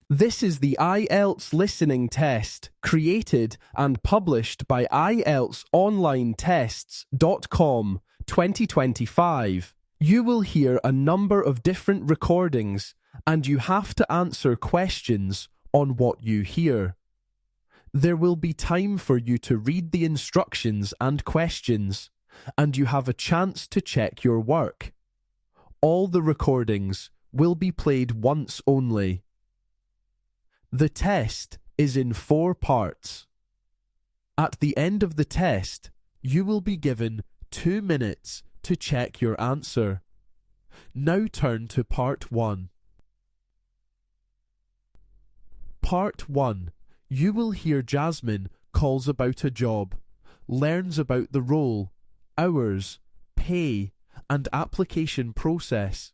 This is the IELTS listening test, created and published by IELTSonlinetests.com 2025. You will hear a number of different recordings, and you have to answer questions on what you hear. There will be time for you to read the instructions and questions, and you have a chance to check your work. All the recordings will be played once only. The test is in 4 parts. At the end of the test, you will be given 2 minutes to check your answer. Now turn to Part 1. Part 1. You will hear Jasmine calls about a job, learns about the role, hours, pay, and application process,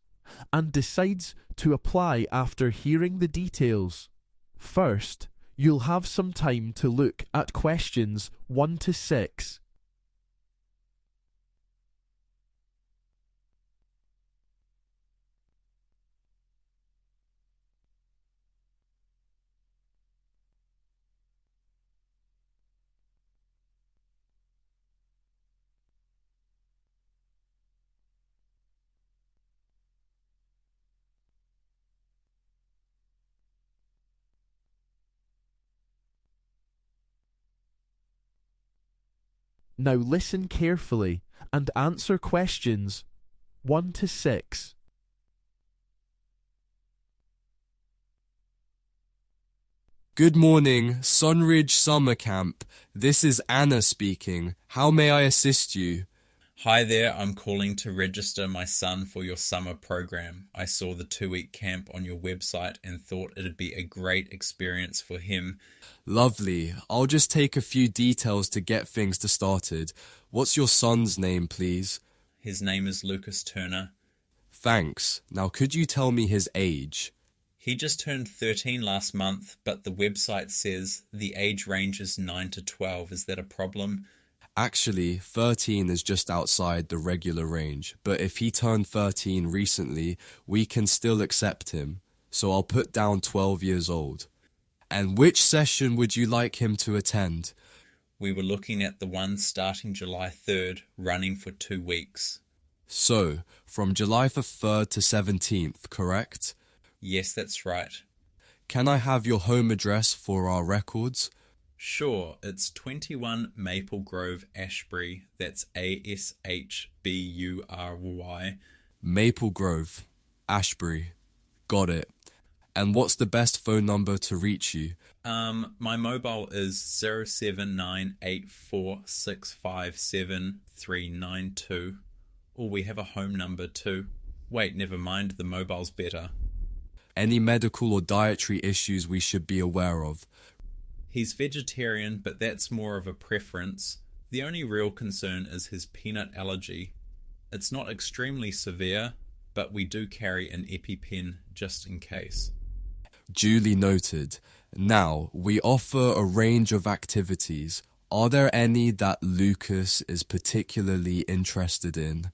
and decides to apply after hearing the details. First, you'll have some time to look at questions 1 to 6. Now listen carefully and answer questions 1 to 6. Good morning, Sunridge Summer Camp. This is Anna speaking. How may I assist you? Hi there, I'm calling to register my son for your summer program. I saw the 2-week camp on your website and thought it'd be a great experience for him. Lovely. I'll just take a few details to get things started. What's your son's name, please? His name is Lucas Turner. Thanks. Now could you tell me his age? He just turned 13 last month, but the website says the age range is 9 to 12. Is that a problem? Actually, 13 is just outside the regular range, but if he turned 13 recently, we can still accept him. So I'll put down 12 years old. And which session would you like him to attend? We were looking at the one starting July 3rd, running for 2 weeks. So, from July the 3rd to 17th, correct? Yes, that's right. Can I have your home address for our records? Sure, it's 21 Maple Grove, Ashbury. That's Ashbury. Maple Grove, Ashbury. Got it. And what's the best phone number to reach you? My mobile is 07984657392. Or we have a home number too. Wait, never mind, the mobile's better. Any medical or dietary issues we should be aware of? He's vegetarian, but that's more of a preference. The only real concern is his peanut allergy. It's not extremely severe, but we do carry an EpiPen just in case. Duly noted. Now, we offer a range of activities. Are there any that Lucas is particularly interested in?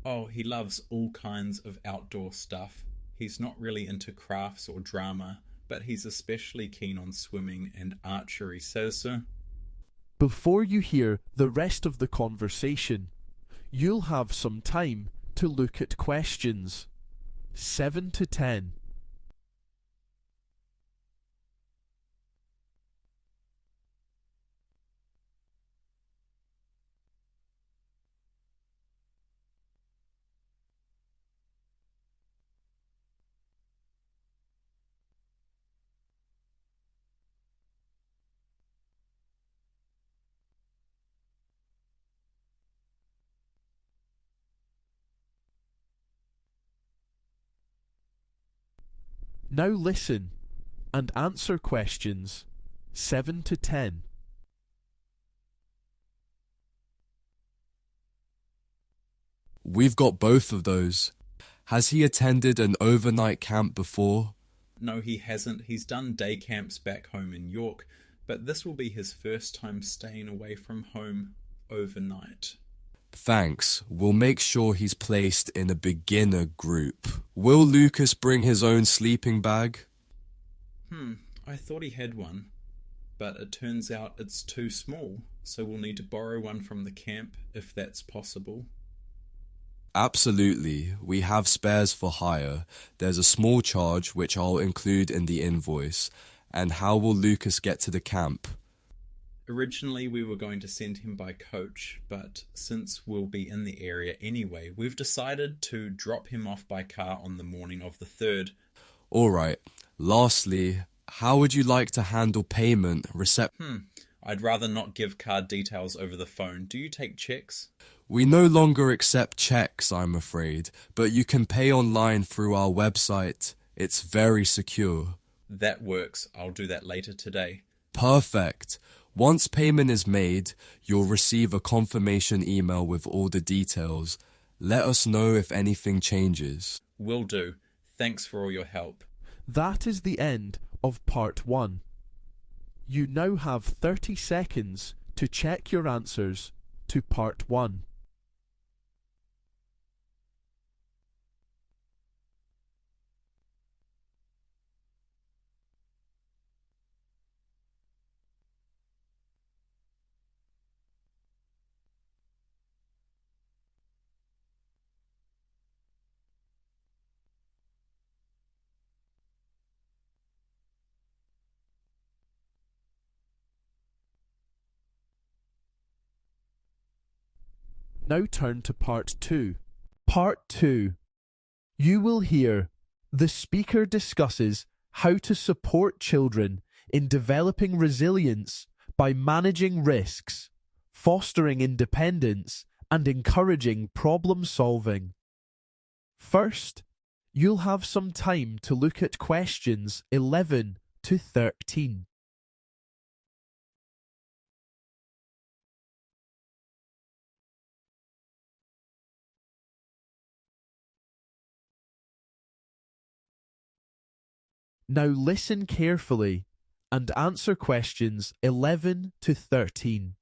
Oh, he loves all kinds of outdoor stuff. He's not really into crafts or drama, but he's especially keen on swimming and archery. So. Before you hear the rest of the conversation, you'll have some time to look at questions 7 to 10. Now listen and answer questions 7 to 10. We've got both of those. Has he attended an overnight camp before? No, he hasn't. He's done day camps back home in York, but this will be his first time staying away from home overnight. Thanks. We'll make sure he's placed in a beginner group. Will Lucas bring his own sleeping bag? I thought he had one, but it turns out it's too small, so we'll need to borrow one from the camp if that's possible. Absolutely, we have spares for hire. There's a small charge which I'll include in the invoice. And how will Lucas get to the camp? Originally we were going to send him by coach, but since we'll be in the area anyway, we've decided to drop him off by car on the morning of the 3rd. Alright, lastly, how would you like to handle payment, I'd rather not give card details over the phone. Do you take checks? We no longer accept checks, I'm afraid, but you can pay online through our website. It's very secure. That works. I'll do that later today. Perfect. Once payment is made, you'll receive a confirmation email with all the details. Let us know if anything changes. Will do. Thanks for all your help. That is the end of part 1. You now have 30 seconds to check your answers to part 1. Now turn to part 2. Part 2. You will hear the speaker discusses how to support children in developing resilience by managing risks, fostering independence, and encouraging problem solving. First, you'll have some time to look at questions 11 to 13. Now listen carefully and answer questions 11 to 13.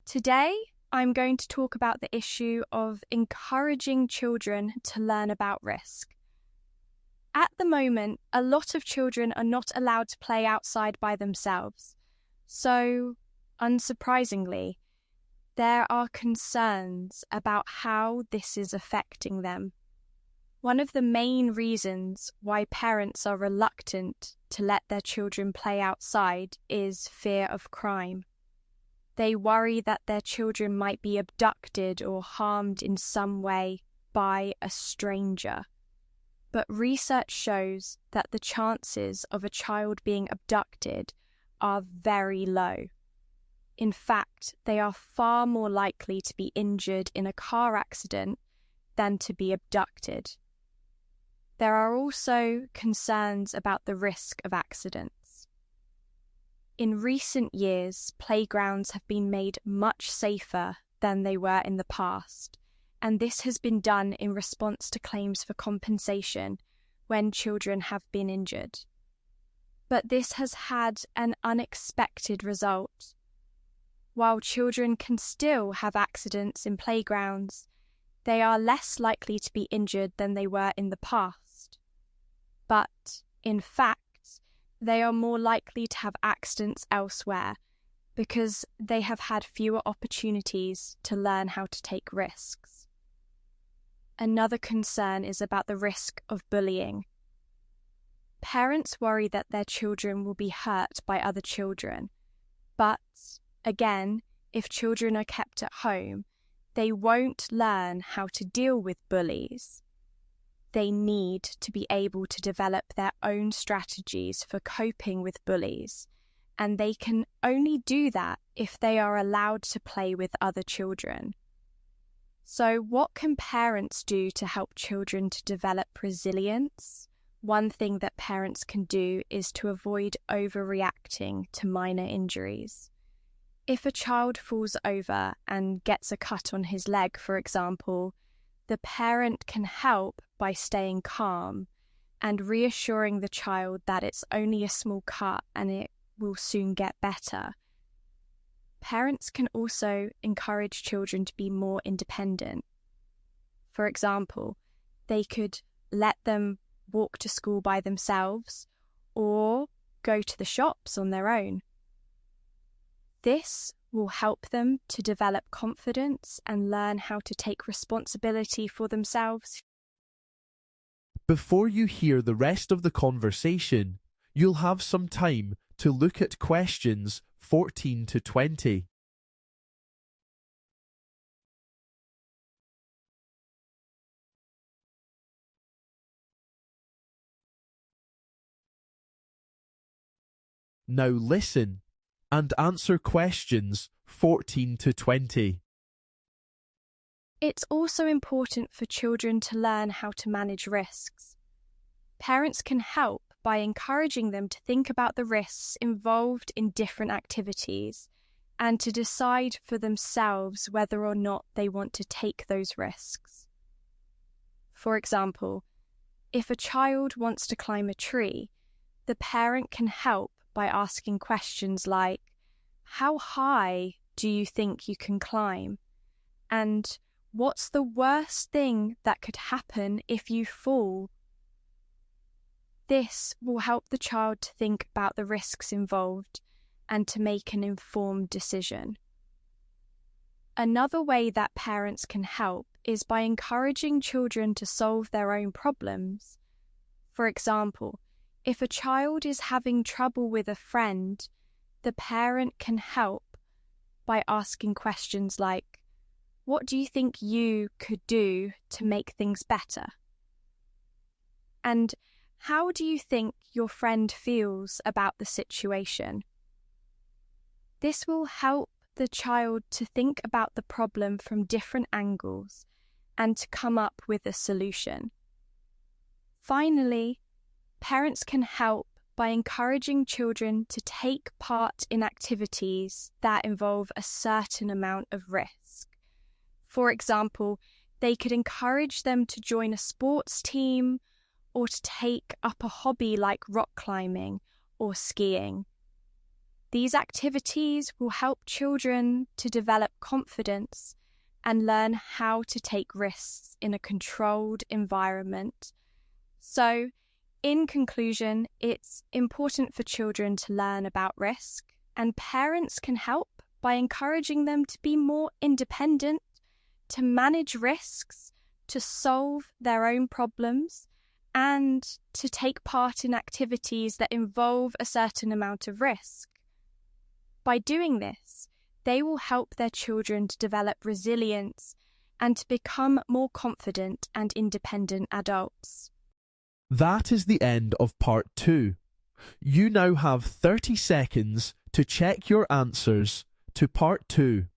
Today, I'm going to talk about the issue of encouraging children to learn about risk. At the moment, a lot of children are not allowed to play outside by themselves. So, unsurprisingly, there are concerns about how this is affecting them. One of the main reasons why parents are reluctant to let their children play outside is fear of crime. They worry that their children might be abducted or harmed in some way by a stranger. But research shows that the chances of a child being abducted are very low. In fact, they are far more likely to be injured in a car accident than to be abducted. There are also concerns about the risk of accidents. In recent years, playgrounds have been made much safer than they were in the past, and this has been done in response to claims for compensation when children have been injured. But this has had an unexpected result. While children can still have accidents in playgrounds, they are less likely to be injured than they were in the past. But, in fact, they are more likely to have accidents elsewhere because they have had fewer opportunities to learn how to take risks. Another concern is about the risk of bullying. Parents worry that their children will be hurt by other children, but, again, if children are kept at home, they won't learn how to deal with bullies. They need to be able to develop their own strategies for coping with bullies, and they can only do that if they are allowed to play with other children. So, what can parents do to help children to develop resilience? One thing that parents can do is to avoid overreacting to minor injuries. If a child falls over and gets a cut on his leg, for example, the parent can help by staying calm and reassuring the child that it's only a small cut and it will soon get better. Parents can also encourage children to be more independent. For example, they could let them walk to school by themselves or go to the shops on their own. This will help them to develop confidence and learn how to take responsibility for themselves. Before you hear the rest of the conversation, you'll have some time to look at questions 14 to 20. Now listen and answer questions 14 to 20. It's also important for children to learn how to manage risks. Parents can help by encouraging them to think about the risks involved in different activities and to decide for themselves whether or not they want to take those risks. For example, if a child wants to climb a tree, the parent can help by asking questions like, "How high do you think you can climb?" And "What's the worst thing that could happen if you fall?" This will help the child to think about the risks involved and to make an informed decision. Another way that parents can help is by encouraging children to solve their own problems. For example, if a child is having trouble with a friend, the parent can help by asking questions like, "What do you think you could do to make things better?" And "How do you think your friend feels about the situation?" This will help the child to think about the problem from different angles and to come up with a solution. Finally, parents can help by encouraging children to take part in activities that involve a certain amount of risk. For example, they could encourage them to join a sports team or to take up a hobby like rock climbing or skiing. These activities will help children to develop confidence and learn how to take risks in a controlled environment. So, in conclusion, it's important for children to learn about risk, and parents can help by encouraging them to be more independent, to manage risks, to solve their own problems, and to take part in activities that involve a certain amount of risk. By doing this, they will help their children to develop resilience and to become more confident and independent adults. That is the end of part 2. You now have 30 seconds to check your answers to part 2.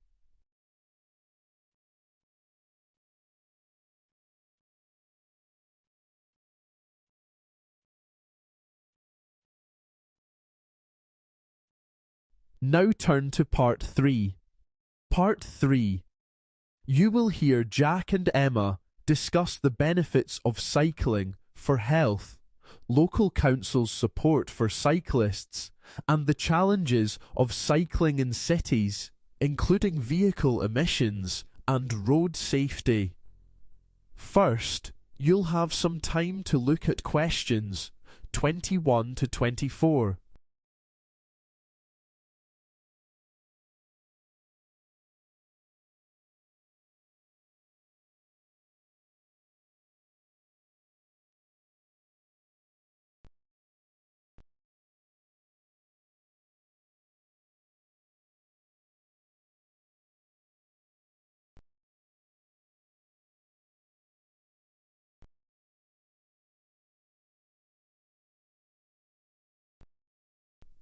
Now turn to part 3. Part 3. You will hear Jack and Emma discuss the benefits of cycling for health, local council's support for cyclists, and the challenges of cycling in cities, including vehicle emissions and road safety. First, you'll have some time to look at questions 21 to 24.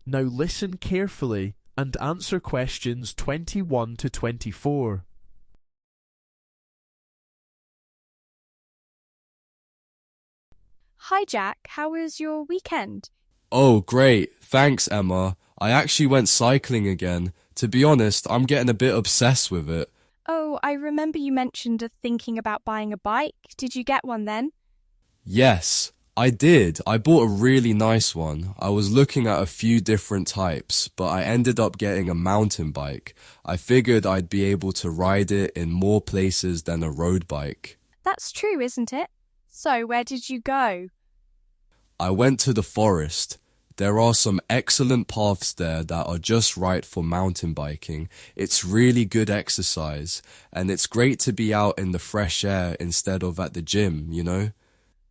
Now listen carefully and answer questions 21 to 24. Hi Jack, how was your weekend? Oh, great. Thanks, Emma. I actually went cycling again. To be honest, I'm getting a bit obsessed with it. Oh, I remember you mentioned thinking about buying a bike. Did you get one then? Yes, I did. I bought a really nice one. I was looking at a few different types, but I ended up getting a mountain bike. I figured I'd be able to ride it in more places than a road bike. That's true, isn't it? So, where did you go? I went to the forest. There are some excellent paths there that are just right for mountain biking. It's really good exercise, and it's great to be out in the fresh air instead of at the gym, you know?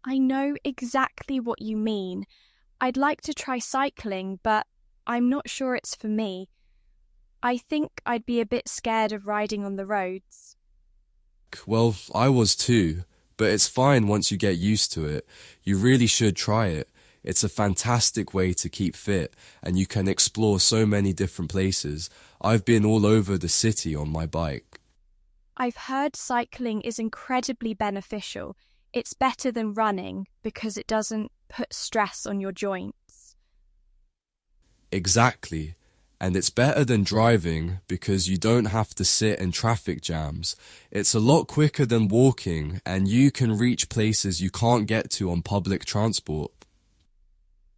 I know exactly what you mean. I'd like to try cycling, but I'm not sure it's for me. I think I'd be a bit scared of riding on the roads. Well, I was too, but it's fine once you get used to it. You really should try it. It's a fantastic way to keep fit, and you can explore so many different places. I've been all over the city on my bike. I've heard cycling is incredibly beneficial. It's better than running because it doesn't put stress on your joints. Exactly. And it's better than driving because you don't have to sit in traffic jams. It's a lot quicker than walking, and you can reach places you can't get to on public transport.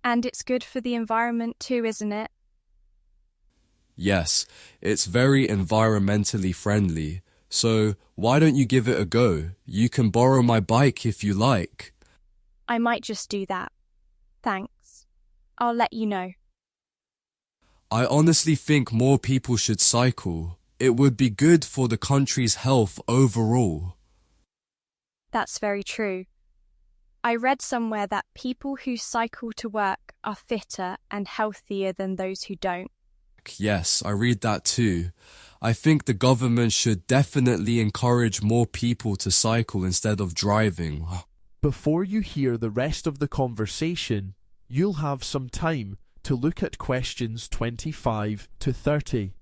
And it's good for the environment too, isn't it? Yes, it's very environmentally friendly. So why don't you give it a go? You can borrow my bike if you like. I might just do that. Thanks. I'll let you know. I honestly think more people should cycle. It would be good for the country's health overall. That's very true. I read somewhere that people who cycle to work are fitter and healthier than those who don't. Yes, I read that too. I think the government should definitely encourage more people to cycle instead of driving. Before you hear the rest of the conversation, you'll have some time to look at questions 25 to 30.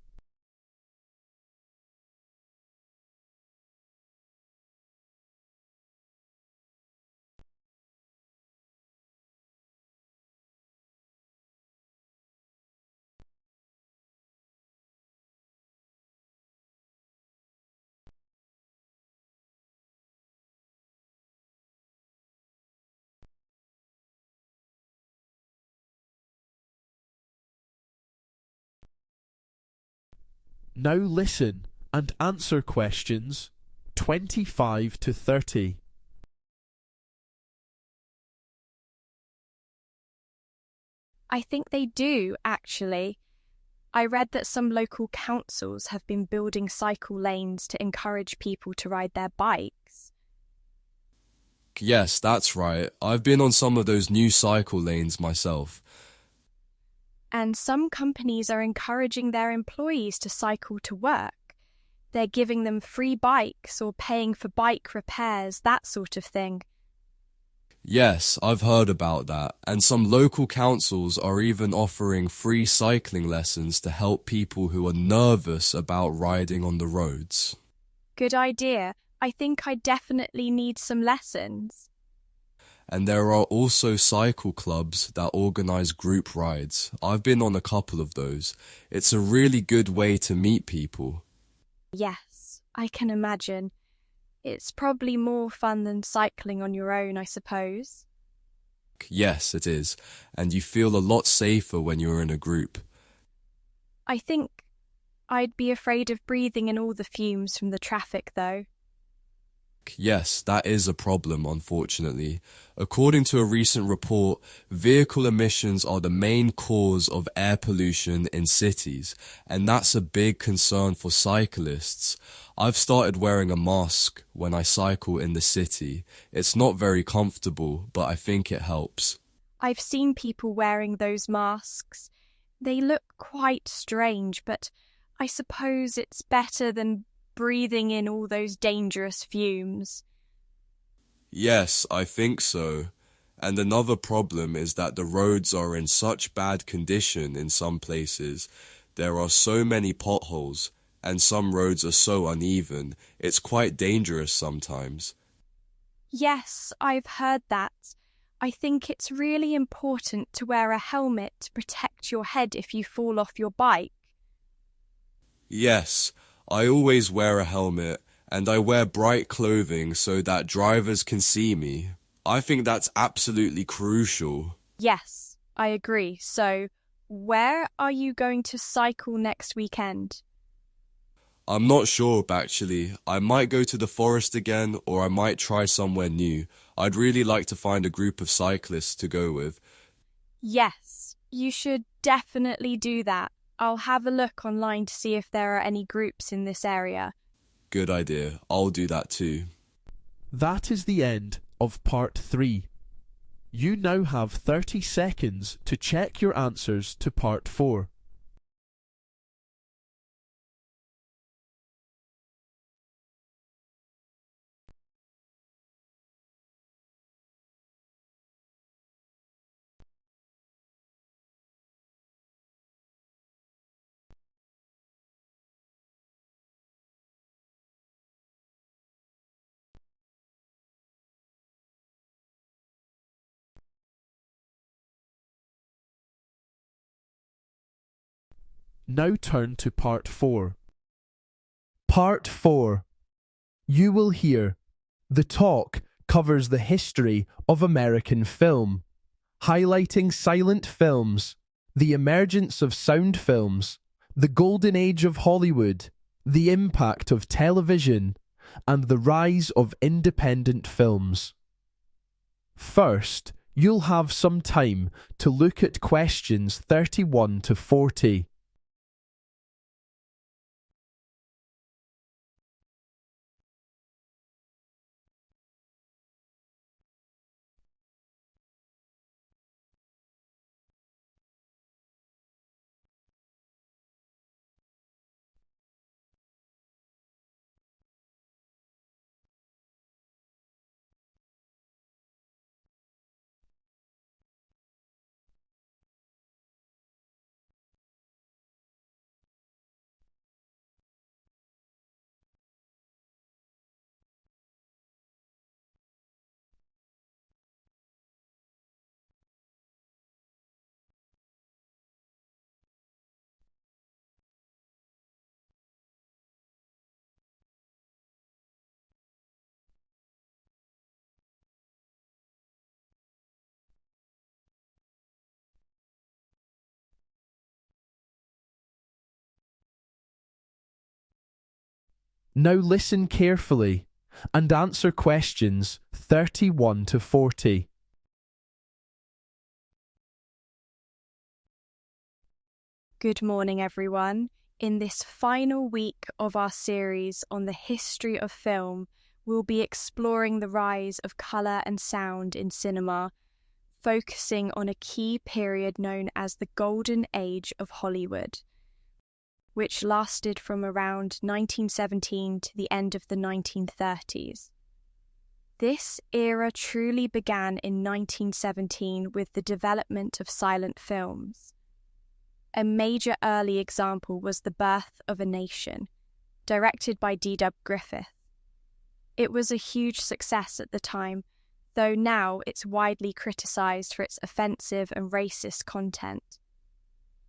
Now listen and answer questions 25 to 30. I think they do, actually. I read that some local councils have been building cycle lanes to encourage people to ride their bikes. Yes, that's right. I've been on some of those new cycle lanes myself. And some companies are encouraging their employees to cycle to work. They're giving them free bikes or paying for bike repairs, that sort of thing. Yes, I've heard about that. And some local councils are even offering free cycling lessons to help people who are nervous about riding on the roads. Good idea. I think I definitely need some lessons. And there are also cycle clubs that organize group rides. I've been on a couple of those. It's a really good way to meet people. Yes, I can imagine. It's probably more fun than cycling on your own, I suppose. Yes, it is. And you feel a lot safer when you're in a group. I think I'd be afraid of breathing in all the fumes from the traffic, though. Yes, that is a problem, unfortunately. According to a recent report, vehicle emissions are the main cause of air pollution in cities, and that's a big concern for cyclists. I've started wearing a mask when I cycle in the city. It's not very comfortable, but I think it helps. I've seen people wearing those masks. They look quite strange, but I suppose it's better than breathing in all those dangerous fumes. Yes, I think so. And another problem is that the roads are in such bad condition in some places. There are so many potholes, and some roads are so uneven. It's quite dangerous sometimes. Yes, I've heard that. I think it's really important to wear a helmet to protect your head if you fall off your bike. Yes, I always wear a helmet, and I wear bright clothing so that drivers can see me. I think that's absolutely crucial. Yes, I agree. So, where are you going to cycle next weekend? I'm not sure, actually. I might go to the forest again, or I might try somewhere new. I'd really like to find a group of cyclists to go with. Yes, you should definitely do that. I'll have a look online to see if there are any groups in this area. Good idea. I'll do that too. That is the end of part 3. You now have 30 seconds to check your answers to part 4. Now turn to part 4. Part 4. You will hear the talk covers the history of American film, highlighting silent films, the emergence of sound films, the golden age of Hollywood, the impact of television, and the rise of independent films. First, you'll have some time to look at questions 31 to 40. Now listen carefully and answer questions 31 to 40. Good morning, everyone. In this final week of our series on the history of film, we'll be exploring the rise of colour and sound in cinema, focusing on a key period known as the Golden Age of Hollywood, which lasted from around 1917 to the end of the 1930s. This era truly began in 1917 with the development of silent films. A major early example was The Birth of a Nation, directed by D.W. Griffith. It was a huge success at the time, though now it's widely criticised for its offensive and racist content.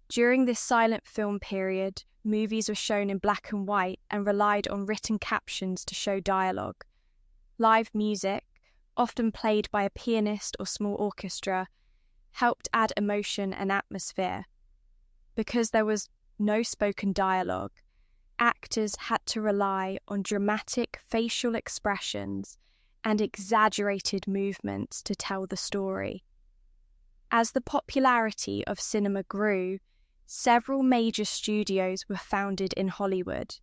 During this silent film period, movies were shown in black and white and relied on written captions to show dialogue. Live music, often played by a pianist or small orchestra, helped add emotion and atmosphere. Because there was no spoken dialogue, actors had to rely on dramatic facial expressions and exaggerated movements to tell the story. As the popularity of cinema grew, several major studios were founded in Hollywood.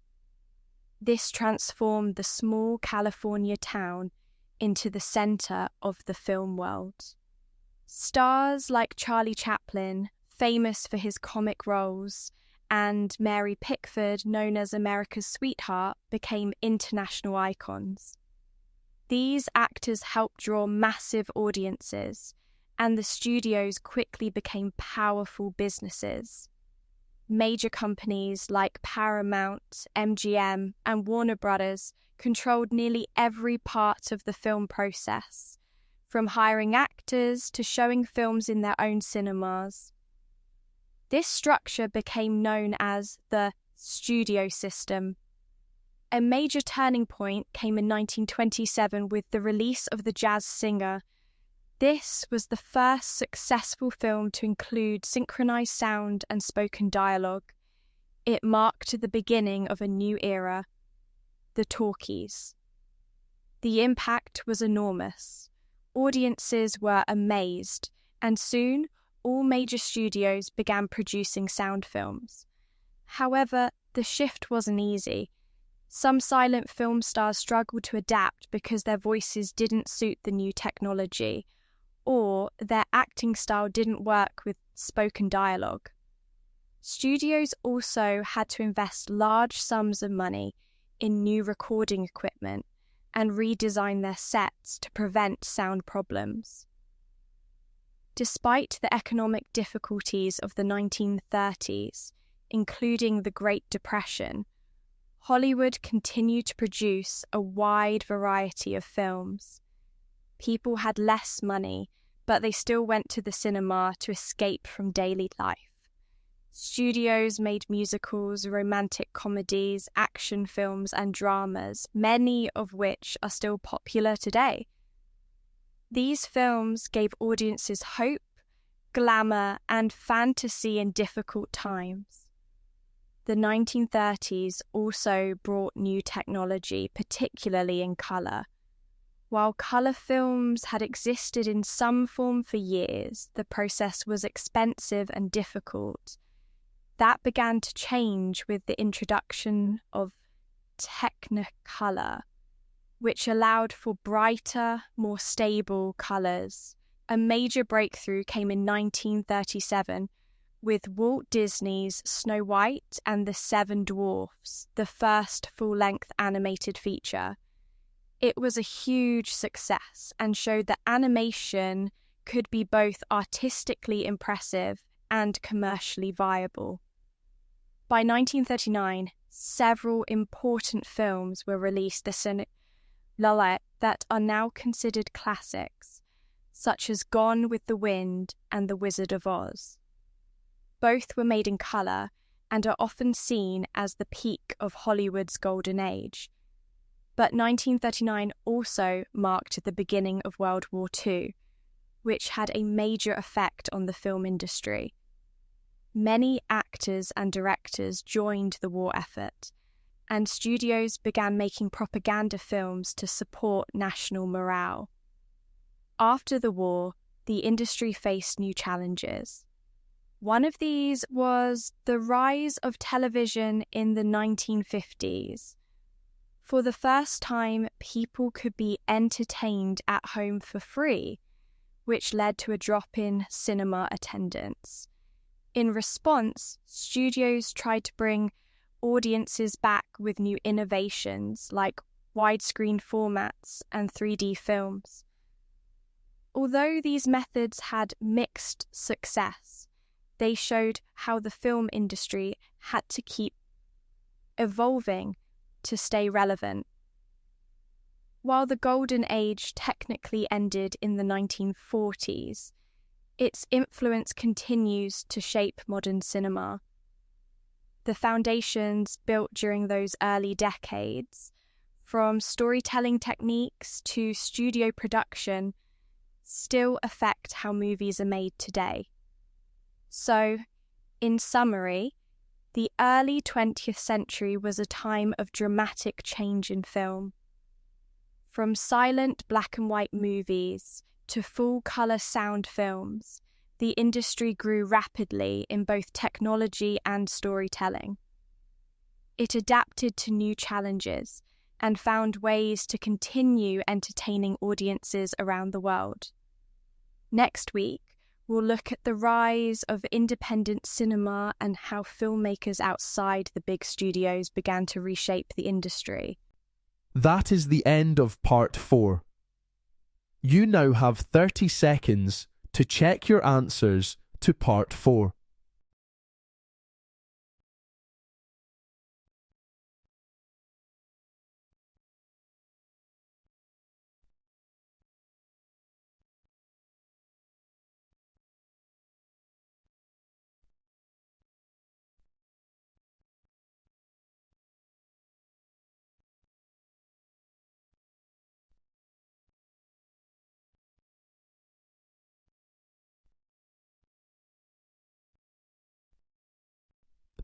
This transformed the small California town into the center of the film world. Stars like Charlie Chaplin, famous for his comic roles, and Mary Pickford, known as America's sweetheart, became international icons. These actors helped draw massive audiences, and the studios quickly became powerful businesses. Major companies like Paramount, MGM, and Warner Brothers controlled nearly every part of the film process, from hiring actors to showing films in their own cinemas. This structure became known as the studio system. A major turning point came in 1927 with the release of The Jazz Singer. This was the first successful film to include synchronized sound and spoken dialogue. It marked the beginning of a new era, the talkies. The impact was enormous. Audiences were amazed, and soon all major studios began producing sound films. However, the shift wasn't easy. Some silent film stars struggled to adapt because their voices didn't suit the new technology, or their acting style didn't work with spoken dialogue. Studios also had to invest large sums of money in new recording equipment and redesign their sets to prevent sound problems. Despite the economic difficulties of the 1930s, including the Great Depression, Hollywood continued to produce a wide variety of films. People had less money, but they still went to the cinema to escape from daily life. Studios made musicals, romantic comedies, action films, and dramas, many of which are still popular today. These films gave audiences hope, glamour, and fantasy in difficult times. The 1930s also brought new technology, particularly in colour. While colour films had existed in some form for years, the process was expensive and difficult. That began to change with the introduction of Technicolor, which allowed for brighter, more stable colours. A major breakthrough came in 1937 with Walt Disney's Snow White and the Seven Dwarfs, the first full-length animated feature. It was a huge success and showed that animation could be both artistically impressive and commercially viable. By 1939, several important films were released that are now considered classics, such as Gone with the Wind and The Wizard of Oz. Both were made in colour and are often seen as the peak of Hollywood's golden age. But 1939 also marked the beginning of World War II, which had a major effect on the film industry. Many actors and directors joined the war effort, and studios began making propaganda films to support national morale. After the war, the industry faced new challenges. One of these was the rise of television in the 1950s. For the first time, people could be entertained at home for free, which led to a drop in cinema attendance. In response, studios tried to bring audiences back with new innovations like widescreen formats and 3D films. Although these methods had mixed success, they showed how the film industry had to keep evolving to stay relevant. While the golden age technically ended in the 1940s, its influence continues to shape modern cinema. The foundations built during those early decades, from storytelling techniques to studio production, still affect how movies are made today. So, in summary, the early 20th century was a time of dramatic change in film. From silent black and white movies to full-colour sound films, the industry grew rapidly in both technology and storytelling. It adapted to new challenges and found ways to continue entertaining audiences around the world. Next week, we'll look at the rise of independent cinema and how filmmakers outside the big studios began to reshape the industry. That is the end of part 4. You now have 30 seconds to check your answers to part 4.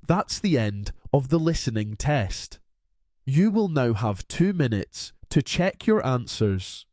That's the end of the listening test. You will now have 2 minutes to check your answers.